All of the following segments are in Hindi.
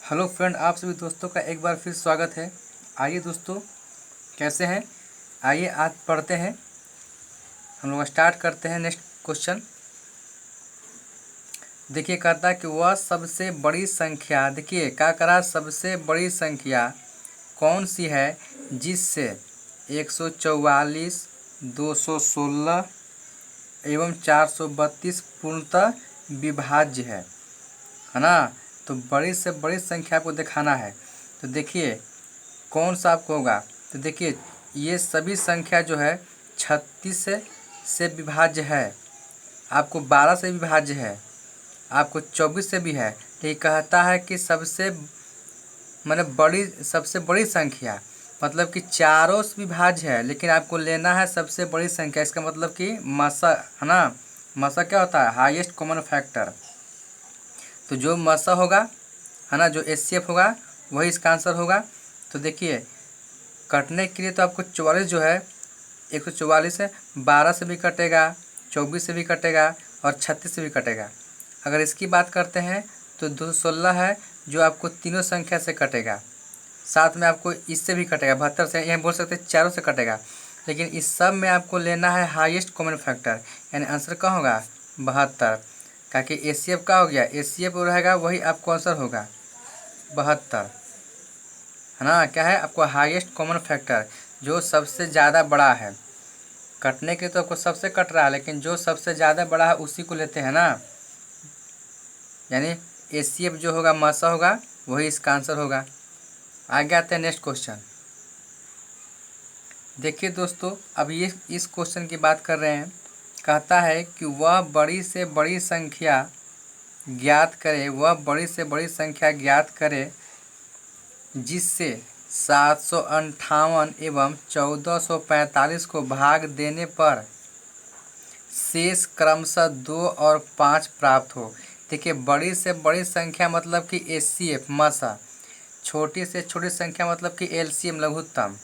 हेलो फ्रेंड, आप सभी दोस्तों का एक बार फिर स्वागत है। आइए दोस्तों, कैसे हैं? आइए आज पढ़ते हैं। हम लोग स्टार्ट करते हैं। नेक्स्ट क्वेश्चन देखिए, कहता है कि वह सबसे बड़ी संख्या, देखिए क्या करा, सबसे बड़ी संख्या कौन सी है जिससे 144, 216 एवं 432 पूर्णतः विभाज्य है ना। तो बड़ी से बड़ी संख्या को दिखाना है। तो देखिए कौन सा आपको होगा। तो देखिए ये सभी संख्या जो है 36 से विभाज्य है, आपको 12 से विभाज्य है, आपको 24 से भी है। तो ये कहता है कि सबसे सबसे बड़ी संख्या मतलब कि चारों से विभाज्य है, लेकिन आपको लेना है सबसे बड़ी संख्या। इसका मतलब कि मसा है ना। मसा क्या होता है? Highest common factor. तो जो मसा होगा है ना, जो एचसीएफ होगा वही इसका आंसर होगा। तो देखिए कटने के लिए तो आपको 44 जो है 144 है, 12 से भी कटेगा, 24 से भी कटेगा और 36 से भी कटेगा। अगर इसकी बात करते हैं तो 216 है जो आपको तीनों संख्या से कटेगा, साथ में आपको इससे भी कटेगा, 72 से, यह बोल सकते हैं चारों से कटेगा। लेकिन इस सब में आपको लेना है हाईएस्ट कॉमन फैक्टर, यानी आंसर क्या होगा? 72। ताकि एचसीएफ का हो गया, एचसीएफ रहेगा वही आपको आंसर होगा 72 है ना। क्या है आपको? हाईएस्ट कॉमन फैक्टर, जो सबसे ज़्यादा बड़ा है। कटने के तो आपको सबसे कट रहा है, लेकिन जो सबसे ज़्यादा बड़ा है उसी को लेते हैं ना। यानी एचसीएफ जो होगा मसा होगा वही इसका आंसर होगा। आगे आते हैं नेक्स्ट क्वेश्चन। देखिए दोस्तों, अब ये इस क्वेश्चन की बात कर रहे हैं। कहता है कि वह बड़ी से बड़ी संख्या ज्ञात करे, वह बड़ी से बड़ी संख्या ज्ञात करे जिससे 758 एवं 1445 को भाग देने पर शेष क्रमशः 2 और 5 प्राप्त हो। देखिए बड़ी से बड़ी संख्या मतलब कि एचसीएफ मसा, छोटी से छोटी संख्या मतलब कि एलसीएम लघुत्तम।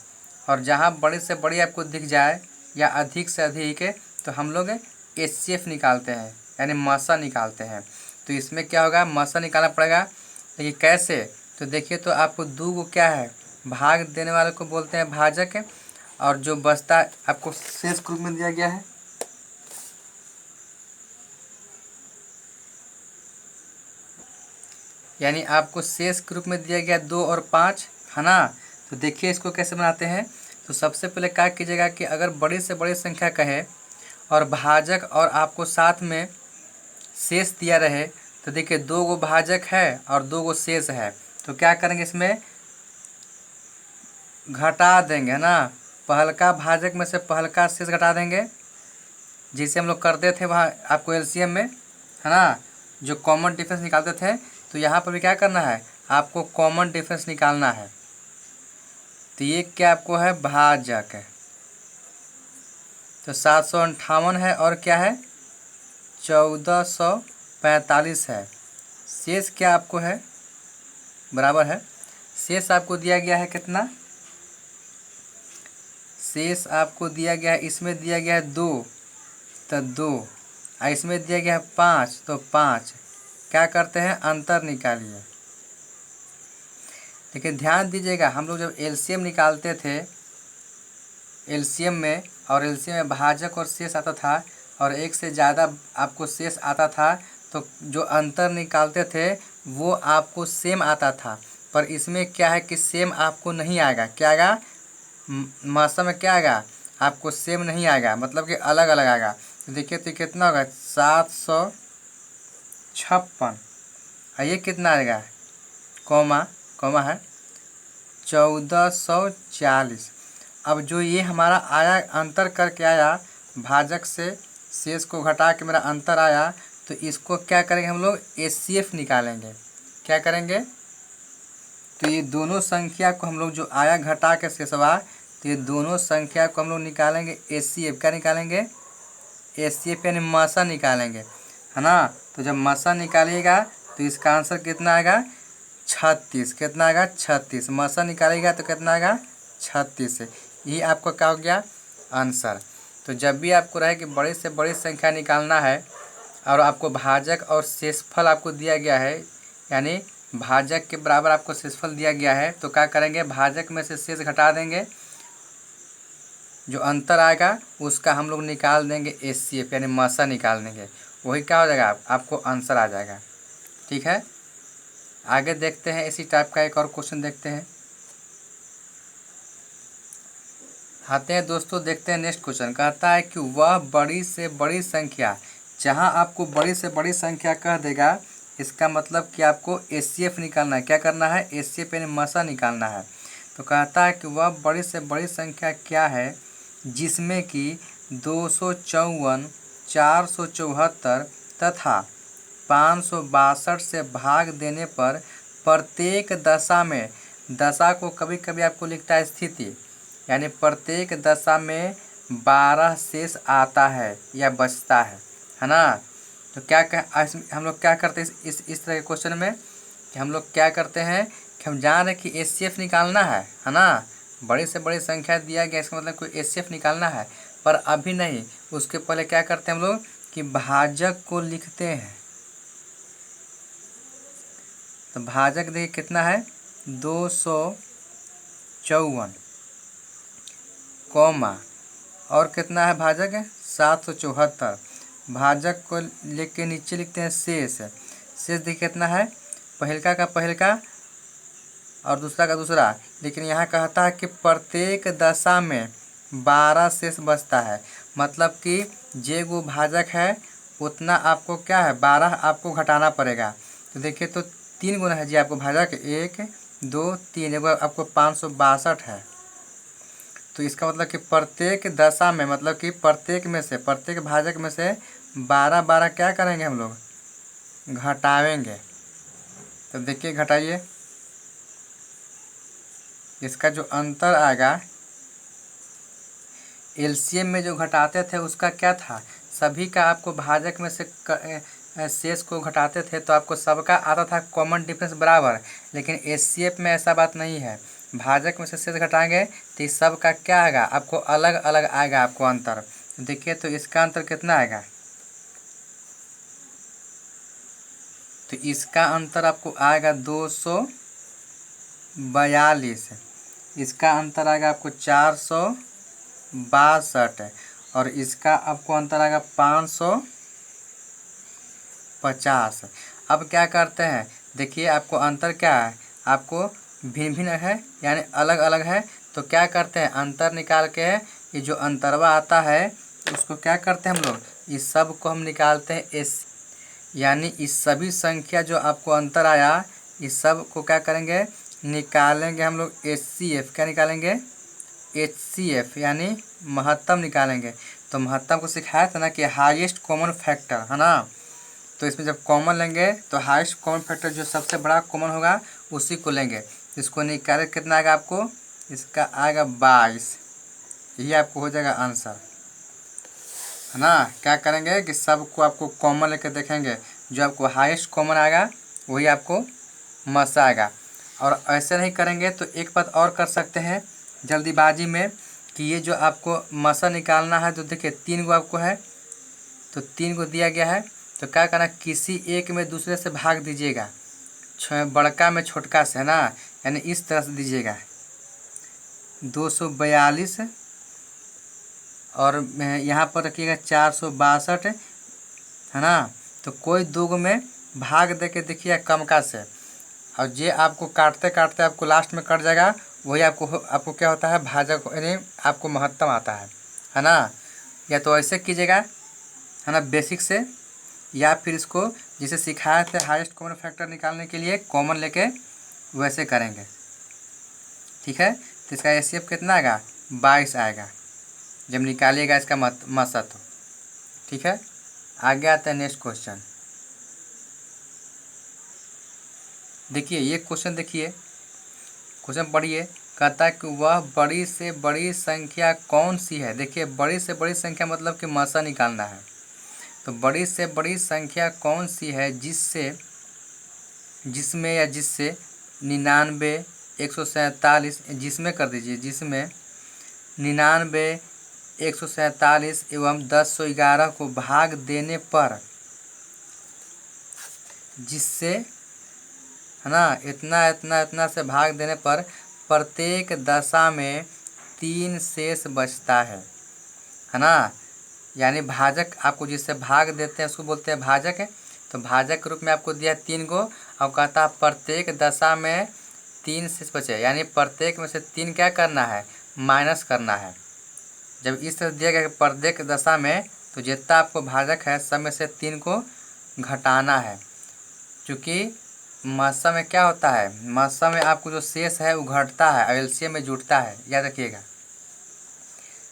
और जहाँ बड़ी से बड़ी आपको दिख जाए या अधिक से अधिक है तो हम लोग एचसीएफ निकालते हैं, यानी मसा निकालते हैं। तो इसमें क्या होगा? मसा निकालना पड़ेगा। लेकिन कैसे? तो देखिए, तो आपको दो को क्या है, भाग देने वाले को बोलते हैं भाजक है, और जो बचता आपको शेष के रूप में दिया गया है। यानी आपको शेष के रूप में दिया गया 2 और 5 है ना। तो देखिए इसको कैसे बनाते हैं। तो सबसे पहले क्या कीजिएगा कि अगर बड़ी से बड़ी संख्या कहे और भाजक और आपको साथ में शेष दिया रहे, तो देखिए 2 गो भाजक है और 2 गो शेष है। तो क्या करेंगे, इसमें घटा देंगे है ना। पहलका भाजक में से पहलका शेष घटा देंगे, जिसे हम लोग करते थे वहाँ आपको एलसीएम में है ना, जो कॉमन डिफरेंस निकालते थे। तो यहाँ पर भी क्या करना है, आपको कॉमन डिफरेंस निकालना है। तो ये क्या आपको है? भाजक है। तो 758 है और क्या है? 1445 है। शेष क्या आपको है? बराबर है। शेष आपको दिया गया है कितना? शेष आपको दिया गया है, इसमें दिया गया है 2 तो 2, और इसमें दिया गया है 5 तो 5। क्या करते हैं? अंतर निकालिए। लेकिन ध्यान दीजिएगा, हम लोग जब एलसीएम निकालते थे, एलसीएम में और एलसीएम में भाजक और शेष आता था, और एक से ज़्यादा आपको शेष आता था, तो जो अंतर निकालते थे वो आपको सेम आता था। पर इसमें क्या है कि सेम आपको नहीं आएगा। क्या आएगा? मौसम में क्या आएगा? आपको सेम नहीं आएगा, मतलब कि अलग अलग आएगा। तो देखिए तो कितना होगा? 756। ये कितना आएगा? कॉमा कॉमा है 1440। अब जो ये हमारा आया, अंतर करके आया, भाजक से शेष को घटा के मेरा अंतर आया, तो इसको क्या करेंगे हम लोग? एचसीएफ निकालेंगे। क्या करेंगे? तो ये दोनों संख्या को हम लोग जो आया घटा के शेषवा, तो ये दोनों संख्या को हम लोग निकालेंगे एचसीएफ। क्या निकालेंगे? एचसीएफ यानी मसा निकालेंगे है ना। तो जब मसा निकालिएगा तो इसका आंसर कितना आएगा? 36। कितना आएगा? 36। मसा निकालेगा तो कितना आएगा? 36 से। ये आपका क्या हो गया? आंसर। तो जब भी आपको रहे कि बड़ी से बड़ी संख्या निकालना है और आपको भाजक और शेषफल आपको दिया गया है, यानी भाजक के बराबर आपको शेषफल दिया गया है, तो क्या करेंगे, भाजक में से शेष घटा देंगे, जो अंतर आएगा उसका हम लोग निकाल देंगे HCF यानी मसा निकाल देंगे, वही क्या हो जाएगा, आपको आंसर आ जाएगा। ठीक है, आगे देखते हैं, इसी टाइप का एक और क्वेश्चन देखते हैं। आते हैं दोस्तों, देखते हैं नेक्स्ट क्वेश्चन। कहता है कि वह बड़ी से बड़ी संख्या, जहां आपको बड़ी से बड़ी संख्या कह देगा, इसका मतलब कि आपको HCF निकालना है। क्या करना है, HCF यानी मसा निकालना है। तो कहता है कि वह बड़ी से बड़ी संख्या क्या है जिसमें कि 254, 474 तथा 562 से भाग देने पर प्रत्येक दशा में, दशा को कभी कभी आपको लिखता है स्थिति, यानी प्रत्येक दशा में 12 शेष आता है या बचता है ना। तो क्या हम लोग क्या करते हैं इस तरह के क्वेश्चन में, कि हम लोग क्या करते हैं कि हम जान रहे कि HCF निकालना है ना। बड़ी से बड़ी संख्या दिया गया, इसका मतलब कोई HCF निकालना है, पर अभी नहीं, उसके पहले क्या करते हैं हम लोग कि भाजक को लिखते हैं। तो भाजक देखिए कितना है, 254, कॉमा और कितना है भाजक है 774। भाजक को लिख के नीचे लिखते हैं शेष। शेष देखिए कितना है, पहलका का पहलका और दूसरा का दूसरा, लेकिन यहाँ कहता है कि प्रत्येक दशा में 12 शेष बचता है, मतलब कि जे वो भाजक है उतना आपको क्या है 12 आपको घटाना पड़ेगा। तो देखिए, तो 3 गुना है जी आपको भाजक, 1 2 3, एगो आपको 562 है। तो इसका मतलब कि प्रत्येक दशा में, मतलब कि प्रत्येक में से, प्रत्येक भाजक में से 12 12 क्या करेंगे हम लोग, घटावेंगे। तो देखिए घटाइए, इसका जो अंतर आएगा, LCM में जो घटाते थे उसका क्या था, सभी का आपको भाजक में से शेष को घटाते थे तो आपको सबका आता था कॉमन डिफरेंस बराबर। लेकिन HCF में ऐसा बात नहीं है, भाजक में से शेष घटाएंगे तो इस सब का क्या आएगा, आपको अलग अलग आएगा आपको अंतर। देखिए, तो इसका अंतर कितना आएगा, तो इसका अंतर आपको आएगा 242, इसका अंतर आएगा आपको 462 और इसका आपको अंतर आएगा 550। अब क्या करते हैं, देखिए आपको अंतर क्या है, आपको भिन्न भिन्न है यानी अलग अलग है। तो क्या करते हैं, अंतर निकाल के ये जो अंतरवा आता है उसको क्या करते हैं हम लोग, इस सब को हम निकालते हैं यानी इस सभी संख्या जो आपको अंतर आया, इस सब को क्या करेंगे, निकालेंगे हम लोग HCF। क्या निकालेंगे, HCF यानी महत्तम निकालेंगे। तो महत्तम को सिखाया था ना कि हाईएस्ट कॉमन फैक्टर है ना। तो इसमें जब कॉमन लेंगे तो हाईएस्ट कॉमन फैक्टर जो सबसे बड़ा कॉमन होगा उसी को लेंगे। इसको निकाले कितना आएगा आपको, इसका आएगा 22, यही आपको हो जाएगा आंसर है ना। क्या करेंगे कि सबको आपको कॉमन लेके देखेंगे, जो आपको हाईएस्ट कॉमन आएगा वही आपको मसा आएगा। और ऐसे नहीं करेंगे तो एक बात और कर सकते हैं जल्दीबाजी में, कि ये जो आपको मसा निकालना है, तो देखिए 3 गो आपको है, तो 3 गो दिया गया है, तो क्या करना, किसी एक में दूसरे से भाग दीजिएगा, बड़का में छोटका से है ना, यानी इस तरह से दीजिएगा 242 और यहाँ पर रखिएगा 462 है ना। तो कोई 2 गो में भाग दे के देखिए कम का से, और जे आपको काटते काटते आपको लास्ट में कट जाएगा, वही आपको क्या होता है, भाजक यानी आपको महत्तम आता है ना। या तो ऐसे कीजिएगा है ना बेसिक से, या फिर इसको जिसे सिखाया थे हाईएस्ट कॉमन फैक्टर निकालने के लिए कॉमन लेके वैसे करेंगे। ठीक है, तो इसका HCF कितना आएगा, 22 आएगा जब निकालिएगा इसका मसा। तो ठीक है, आगे आता है नेक्स्ट क्वेश्चन। देखिए ये क्वेश्चन, देखिए क्वेश्चन पढ़िए। कहता है कि वह बड़ी से बड़ी संख्या कौन सी है। देखिए बड़ी से बड़ी संख्या मतलब कि मसा निकालना है। तो बड़ी से बड़ी संख्या कौन सी है जिसमें 99, 147, जिसमें कर दीजिए, जिसमें 99, 147 एवं 1011 को भाग देने पर, जिससे है ना, इतना इतना इतना से भाग देने पर प्रत्येक दशा में 3 शेष बचता है ना। यानी भाजक आपको जिससे भाग देते हैं उसको बोलते हैं भाजक है। तो भाजक के रूप में आपको दिया 3 गो और कहता है प्रत्येक दशा में 3 शेष बचे, यानी प्रत्येक में से 3 क्या करना है, माइनस करना है। जब इस तरह दिया गया कि प्रत्येक दशा में, तो जितना आपको भाजक है सब में से 3 को घटाना है। क्योंकि मस्सा में क्या होता है, मस्सा में आपको जो शेष है वो घटता है और एलसीएम में जुड़ता है। याद रखिएगा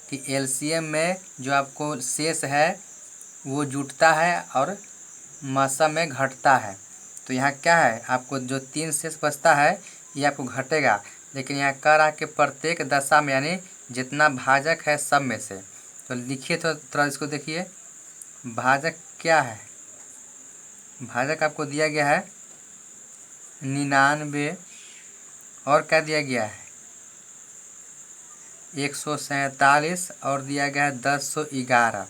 कि एलसीएम में जो आपको शेष है वो जुटता है और मस्सा में घटता है। तो यहाँ क्या है, आपको जो 3 शेष बचता है ये आपको घटेगा, लेकिन यहाँ कह रहा कि प्रत्येक दशा में, यानी जितना भाजक है सब में से। तो लिखिए तो थोड़ा इसको देखिए, भाजक क्या है। भाजक आपको दिया गया है 99 और क्या दिया गया है 147 और दिया गया है 1011।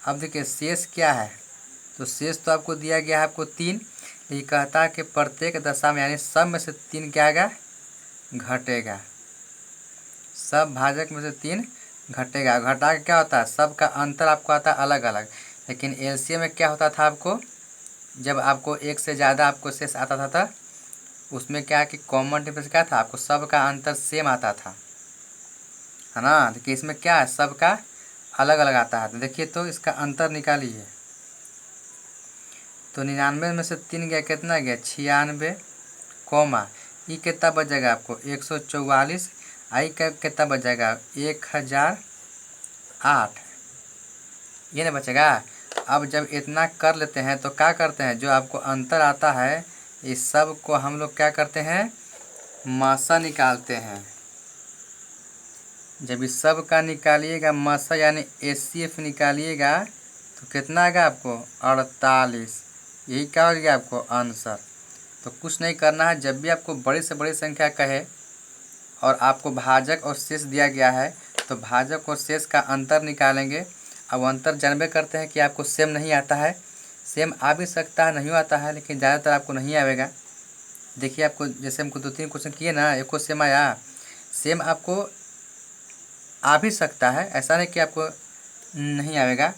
अब देखिए शेष क्या है, तो शेष तो आपको दिया गया है आपको 3। ये कहता है कि प्रत्येक दशा में, यानी सब में से 3 क्या आएगा, घटेगा। सब भाजक में से 3 घटेगा। घटा के क्या होता है, सब का अंतर आपको आता है अलग अलग। लेकिन एलसीएम में क्या होता था, आपको जब आपको एक से ज़्यादा आपको शेष आता था उसमें क्या है कि कॉमन डिफरेंस क्या था, आपको सब का अंतर सेम आता था, है ना। देखिए इसमें क्या है, सब का अलग अलग आता है। तो देखिए तो इसका अंतर निकालिए। तो 99 में से 3 गया, कितना गया 96, कॉमा ये कितना बचेगा आपको 144, आई का कितना बचेगा 1008, ये ना बचेगा। अब जब इतना कर लेते हैं तो क्या करते हैं, जो आपको अंतर आता है इस सब को हम लोग क्या करते हैं, मासा निकालते हैं। जब इस सब का निकालिएगा मासा यानी एचसीएफ निकालिएगा तो कितना आएगा आपको 48। यही क्या हो गया आपको आंसर। तो कुछ नहीं करना है, जब भी आपको बड़ी से बड़ी संख्या कहे और आपको भाजक और शेष दिया गया है तो भाजक और शेष का अंतर निकालेंगे। अब अंतर जानबे करते हैं कि आपको सेम नहीं आता है, सेम आ भी सकता है नहीं आता है, लेकिन ज़्यादातर आपको नहीं आएगा। देखिए आपको जैसे हमको 2-3 क्वेश्चन किए ना, एक को सेम आया, सेम आपको आ भी सकता है, ऐसा नहीं कि आपको नहीं आएगा।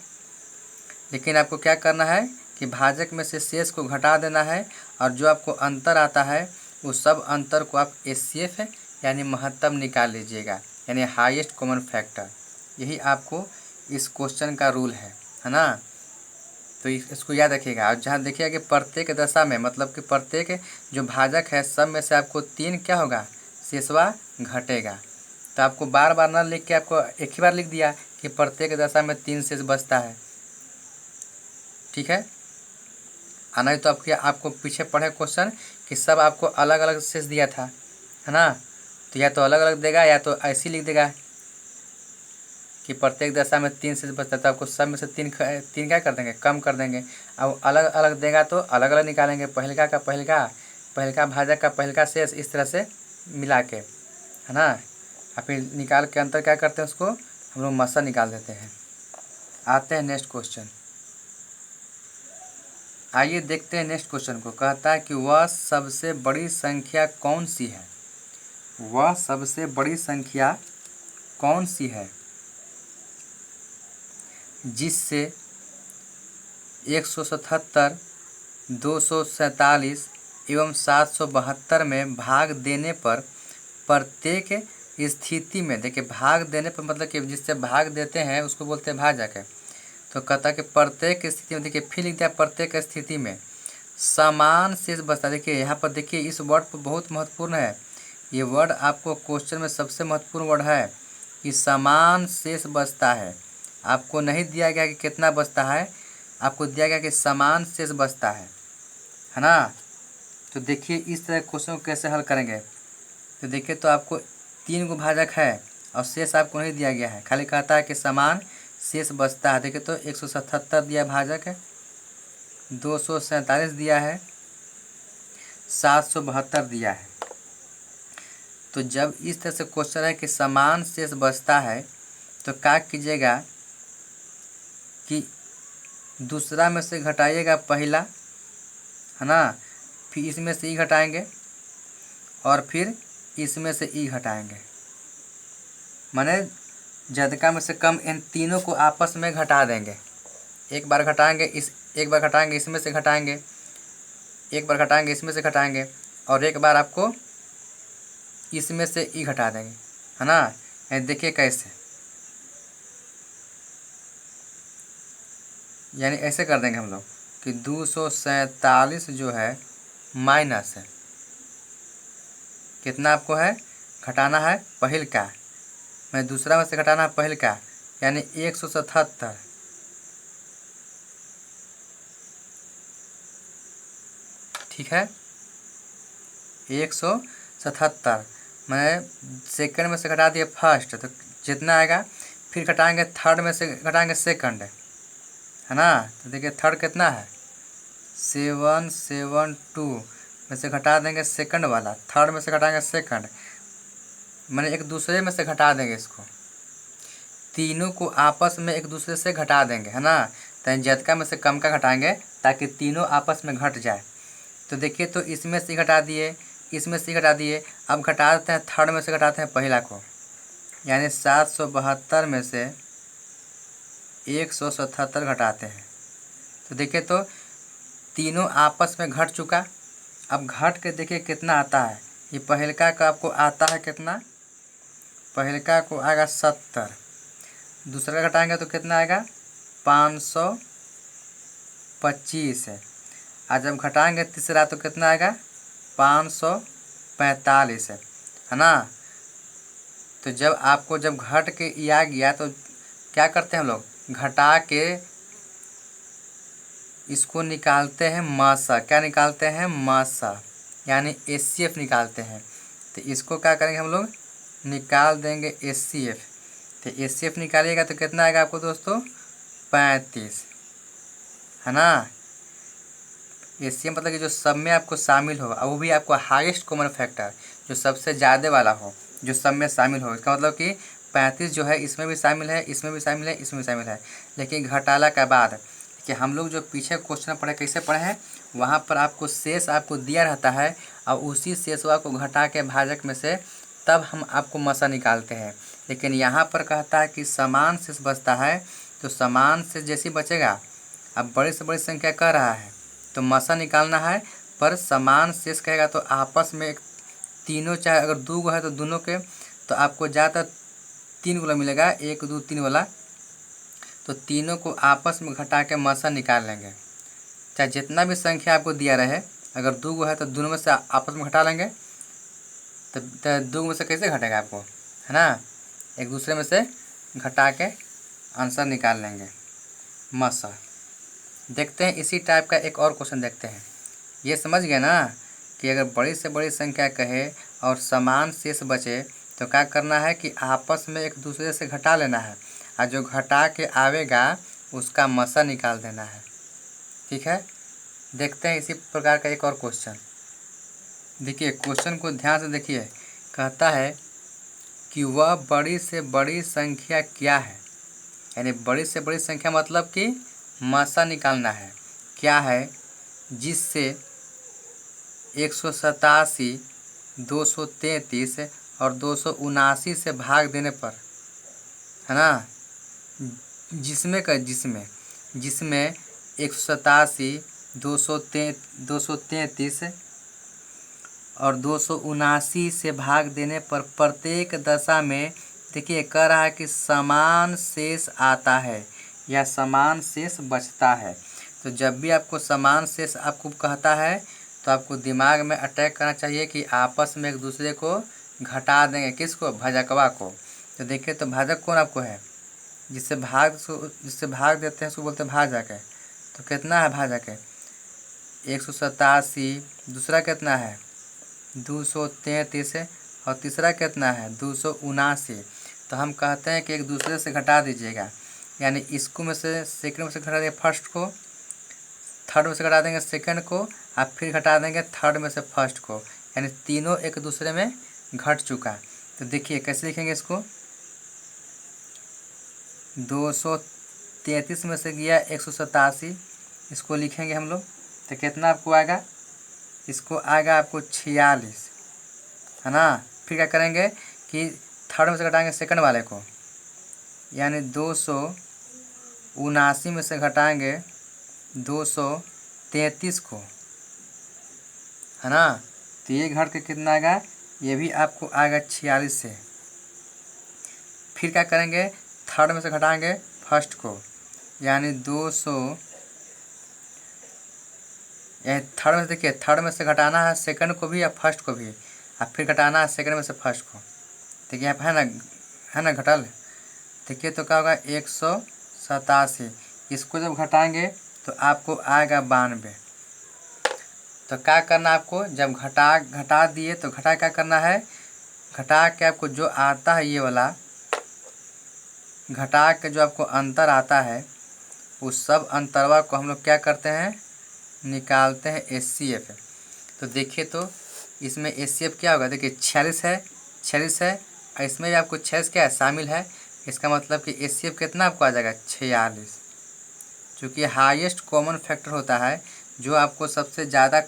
लेकिन आपको क्या करना है कि भाजक में से शेष को घटा देना है और जो आपको अंतर आता है उस सब अंतर को आप एचसीएफ है यानी महत्तम निकाल लीजिएगा, यानी हाईएस्ट कॉमन फैक्टर। यही आपको इस क्वेश्चन का रूल है ना। तो इसको याद रखिएगा। और जहाँ देखिएगा कि प्रत्येक दशा में, मतलब कि प्रत्येक जो भाजक है सब में से आपको 3 क्या होगा, शेषवा घटेगा। तो आपको बार बार ना लिख के आपको एक ही बार लिख दिया कि प्रत्येक दशा में 3 शेष बचता है, ठीक है। आना ही तो आपको पीछे पढ़े क्वेश्चन कि सब आपको अलग अलग शेष दिया था, है ना। तो या तो अलग अलग देगा या तो ऐसे लिख देगा कि प्रत्येक दशा में 3 शेष बचता है। तो आपको सब में से 3 क्या कर देंगे, कम कर देंगे। अब अलग अलग देगा तो अलग अलग निकालेंगे, पहलका का पहलका भाजक का पहलका शेष, इस तरह से मिला के, है ना। और फिर निकाल के अंतर क्या करते हैं, उसको हम लोग मसा निकाल देते हैं। आते हैं नेक्स्ट क्वेश्चन। आइए देखते हैं नेक्स्ट क्वेश्चन को। कहता है कि वह सबसे बड़ी संख्या कौन सी है, वह सबसे बड़ी संख्या कौन सी है जिससे 177, 247 एवं 772 में भाग देने पर प्रत्येक स्थिति में, देखिए भाग देने पर मतलब कि जिससे भाग देते हैं उसको बोलते हैं भाजक है। तो कहता है कि प्रत्येक स्थिति में, देखिए फिर लिख दिया प्रत्येक स्थिति में समान शेष बचता है। देखिए यहाँ पर देखिए इस वर्ड पर बहुत महत्वपूर्ण है, ये वर्ड आपको क्वेश्चन में सबसे महत्वपूर्ण वर्ड है कि समान शेष बचता है। आपको नहीं दिया गया कि कितना बचता है, आपको दिया गया कि समान शेष बचता है ना। तो देखिए इस तरह क्वेश्चन को कैसे हल करेंगे। तो देखिए तो आपको 3 गो भाजक है और शेष आपको नहीं दिया गया है, खाली कहता है कि समान शेष बचता है। देखिए तो 177 दिया भाजक है, 247 दिया है, 772 दिया है। तो जब इस तरह से क्वेश्चन है कि समान शेष बचता है तो क्या कीजिएगा कि दूसरा में से घटाइएगा पहला, है ना, फिर इसमें से ही घटाएंगे और फिर इसमें से ई घटाएंगे, माने ज्यादा में से कम इन तीनों को आपस में घटा देंगे। एक बार घटाएंगे एक बार घटाएंगे इसमें से घटाएंगे, एक बार घटाएंगे इसमें से घटाएंगे, और एक बार आपको इसमें से ई घटा देंगे, है ना। देखिए कैसे, यानी ऐसे कर देंगे हम लोग कि 247 जो है माइनस है, कितना आपको है घटाना है पहल का, मैं दूसरा में से घटाना है पहल का, यानी 177। ठीक है, 177 मैंने सेकंड में से घटा दिया फर्स्ट, तो जितना आएगा, फिर घटाएंगे थर्ड में से घटाएंगे सेकंड, है ना। तो देखिए थर्ड कितना है 772 में से घटा देंगे सेकंड वाला, थर्ड में से घटाएंगे सेकंड, मैंने एक दूसरे में से घटा देंगे इसको, तीनों को आपस में एक दूसरे से घटा देंगे, है ना। तो ज्यादा में से कम का घटाएंगे ताकि तीनों आपस में घट जाए। तो देखिए, तो इसमें से घटा दिए, इसमें से घटा दिए, अब घटा देते हैं थर्ड में से घटाते हैं पहला को, यानी 772 में से 177 घटाते हैं। तो देखिए, तो तीनों आपस में घट चुका। अब घट के देखिए कितना आता है, ये पहलका का आपको आता है कितना, पहलका को आएगा 70, दूसरा घटाएंगे तो कितना आएगा 525 है, आज जब घटाएंगे तीसरा तो कितना आएगा 545 है ना। तो जब आपको जब घट के ये आ गया तो क्या करते हैं हम लोग, घटा के इसको निकालते हैं मासा, क्या निकालते हैं मासा, यानी HCF निकालते हैं। तो इसको क्या करेंगे हम लोग, निकाल देंगे HCF। तो HCF निकालिएगा तो कितना आएगा आपको दोस्तों 35, है ना। HCF मतलब कि जो सब में आपको शामिल हो, और वो भी आपको हाईएस्ट कॉमन फैक्टर, जो सबसे ज़्यादा वाला हो, जो सब में शामिल हो। इसका मतलब कि 35 जो है इसमें भी शामिल है, इसमें भी शामिल है, इसमें भी शामिल है, लेकिन घटाला के बाद कि हम लोग जो पीछे क्वेश्चन पढ़े कैसे पढ़े हैं, वहाँ पर आपको शेष आपको दिया रहता है, और उसी शेषवा को घटा के भाजक में से तब हम आपको मसा निकालते हैं। लेकिन यहाँ पर कहता है कि समान शेष बचता है, तो समान शेष जैसे बचेगा, अब बड़ी से बड़ी संख्या कह रहा है तो मसा निकालना है, पर समान शेष कहेगा तो आपस में तीनों, चाहे अगर 2 है तो दोनों के, तो आपको ज़्यादा 3 वाला मिलेगा, 1 2 3 वाला, तो तीनों को आपस में घटा के मसा निकाल लेंगे। चाहे जितना भी संख्या आपको दिया रहे, अगर 2 है तो दोनों में से आपस में घटा लेंगे, तो 2 में से कैसे घटेगा आपको, है ना, एक दूसरे में से घटा के आंसर निकाल लेंगे मसा। देखते हैं इसी टाइप का एक और क्वेश्चन देखते हैं। ये समझ गए ना कि अगर बड़ी से बड़ी संख्या कहे और समान शेष बचे तो क्या करना है कि आपस में एक दूसरे से घटा लेना है, और जो घटा के आवेगा उसका मसा निकाल देना है। ठीक है, देखते हैं इसी प्रकार का एक और क्वेश्चन। देखिए क्वेश्चन को ध्यान से देखिए, कहता है कि वह बड़ी से बड़ी संख्या क्या है, यानी बड़ी से बड़ी संख्या मतलब कि मसा निकालना है, क्या है जिससे 187, 233 और 279 से भाग देने पर, है ना, जिसमें 187, 233 और 279 से भाग देने पर प्रत्येक दशा में, देखिए कह रहा है कि समान शेष आता है या समान शेष बचता है। तो जब भी आपको समान शेष आपको कहता है तो आपको दिमाग में अटैक करना चाहिए कि आपस में एक दूसरे को घटा देंगे, किसको, भाजकवा को। तो देखिए, तो भाजक कौन आपको है, जिससे भाग देते हैं उसको बोलते हैं भाजक है। तो कितना है भाजक है 187, दूसरा कितना है 233 और तीसरा कितना है 279। तो हम कहते हैं कि एक दूसरे से घटा दीजिएगा, यानी इसको में से सेकंड में से घटा देंगे फर्स्ट को, थर्ड में से घटा देंगे सेकंड को, और फिर घटा देंगे थर्ड में से फर्स्ट को, यानी तीनों एक दूसरे में घट चुका। तो देखिए कैसे लिखेंगे इसको, 233 में से गया 187, इसको लिखेंगे हम लोग, तो कितना आपको आएगा, इसको आएगा आपको 46, है ना। फिर क्या करेंगे कि थर्ड में से घटाएंगे सेकंड वाले को, यानी 279 में से घटाएंगे 233 को, है ना। तो ये घट के कितना आएगा, ये भी आपको आएगा 46 से। फिर क्या करेंगे, थर्ड में से घटाएंगे फर्स्ट को, यानी 200, यानी थर्ड में से देखिए, थर्ड में से घटाना है सेकंड को भी या फर्स्ट को भी, और फिर घटाना है सेकंड में से फर्स्ट को। देखिए यहाँ पर है ना घटल। देखिए तो क्या होगा 187। इसको जब घटाएंगे तो आपको आएगा 92। तो क्या करना आपको, जब घटा दिए तो घटा क्या करना है, घटा के आपको जो आता है ये वाला, घटा के जो आपको अंतर आता है उस सब अंतरवा को हम लोग क्या करते हैं, निकालते हैं HCF। तो देखिए तो इसमें HCF क्या होगा, देखिए 46 है, 46 है, और इसमें भी आपको 46 क्या है शामिल है। इसका मतलब कि HCF कितना आपको आ जाएगा 46, चूँकि हाईएस्ट कॉमन फैक्टर होता है जो आपको सबसे ज़्यादा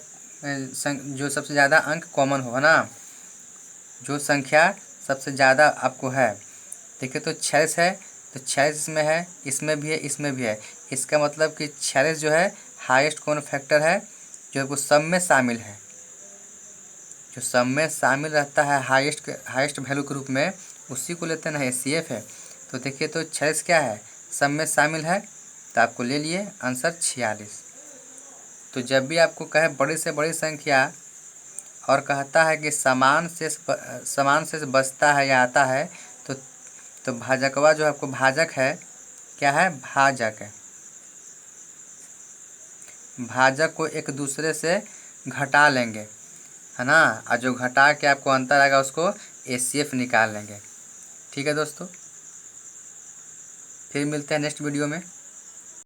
अंक कॉमन हो, है ना, जो संख्या सबसे ज़्यादा आपको है। देखिए तो 46 है, तो 46 इसमें है, इसमें भी है, इसमें भी है। इसका मतलब कि 46 जो है हाईएस्ट कॉमन फैक्टर है जो आपको सब में शामिल है। जो सब में शामिल रहता है हाईएस्ट वैल्यू के रूप में, उसी को लेते हैं ना HCF है। तो देखिए तो 46 क्या है, सब में शामिल है, तो आपको ले लिए आंसर 46। तो जब भी आपको कहे बड़ी से बड़ी संख्या और कहता है कि समान शेष बचता है या आता है, तो भाजकवा जो आपको भाजक है, क्या है, भाजक है। भाजक को एक दूसरे से घटा लेंगे, है ना, और जो घटा के आपको अंतर आएगा उसको HCF निकाल लेंगे। ठीक है दोस्तों, फिर मिलते हैं नेक्स्ट वीडियो में।